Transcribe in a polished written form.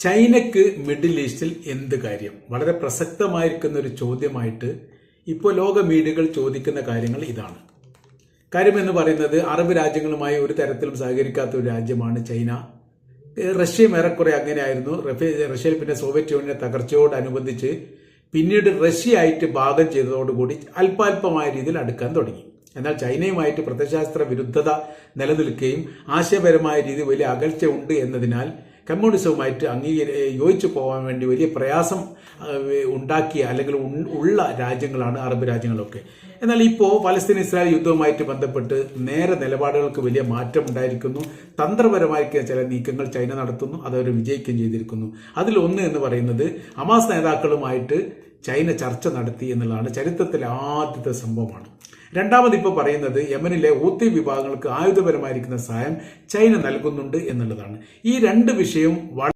ചൈനയ്ക്ക് മിഡിൽ ഈസ്റ്റിൽ എന്ത് കാര്യം? വളരെ പ്രസക്തമായിരിക്കുന്ന ഒരു ചോദ്യമായിട്ട് ഇപ്പോൾ ലോക മീഡിയകൾ ചോദിക്കുന്ന കാര്യങ്ങൾ ഇതാണ്. കാര്യം എന്ന് പറയുന്നത് അറബ് രാജ്യങ്ങളുമായി ഒരു തരത്തിലും സഹകരിക്കാത്ത ഒരു രാജ്യമാണ് ചൈന. റഷ്യയും ഏറെക്കുറെ അങ്ങനെയായിരുന്നു. റഷ്യയിൽ പിന്നെ സോവിയറ്റ് യൂണിയന്റെ തകർച്ചയോടനുബന്ധിച്ച് പിന്നീട് റഷ്യയായിട്ട് ഭാഗം ചെയ്തതോടുകൂടി അല്പാൽപമായ രീതിയിൽ അടുക്കാൻ തുടങ്ങി. എന്നാൽ ചൈനയുമായിട്ട് പ്രത്യയശാസ്ത്ര വിരുദ്ധത നിലനിൽക്കുകയും ആശയപരമായ രീതിയിൽ വലിയ അകൽച്ച ഉണ്ട് എന്നതിനാൽ കമ്മ്യൂണിസവുമായിട്ട് യോജിച്ചു പോകാൻ വേണ്ടി വലിയ പ്രയാസം ഉണ്ടാക്കിയ അല്ലെങ്കിൽ ഉള്ള രാജ്യങ്ങളാണ് അറബ് രാജ്യങ്ങളൊക്കെ. എന്നാൽ ഇപ്പോൾ പലസ്തീൻ ഇസ്രായേൽ യുദ്ധവുമായിട്ട് ബന്ധപ്പെട്ട് നേരെ നിലപാടുകൾക്ക് വലിയ മാറ്റം ഉണ്ടായിരിക്കുന്നു. തന്ത്രപരമായിരിക്കുന്ന ചില നീക്കങ്ങൾ ചൈന നടത്തുന്നു, അതവർ വിജയിക്കുകയും ചെയ്തിരിക്കുന്നു. അതിലൊന്ന് എന്ന് പറയുന്നത് ഹമാസ് നേതാക്കളുമായിട്ട് ചൈന ചർച്ച നടത്തി എന്നുള്ളതാണ്. ചരിത്രത്തിലെ ആദ്യത്തെ സംഭവമാണ്. രണ്ടാമത് ഇപ്പോൾ പറയുന്നത് യമനിലെ ഹൂത്തി വിഭാഗങ്ങൾക്ക് ആയുധപരമായിരിക്കുന്ന സഹായം ചൈന നൽകുന്നുണ്ട് എന്നുള്ളതാണ്. ഈ രണ്ട് വിഷയവും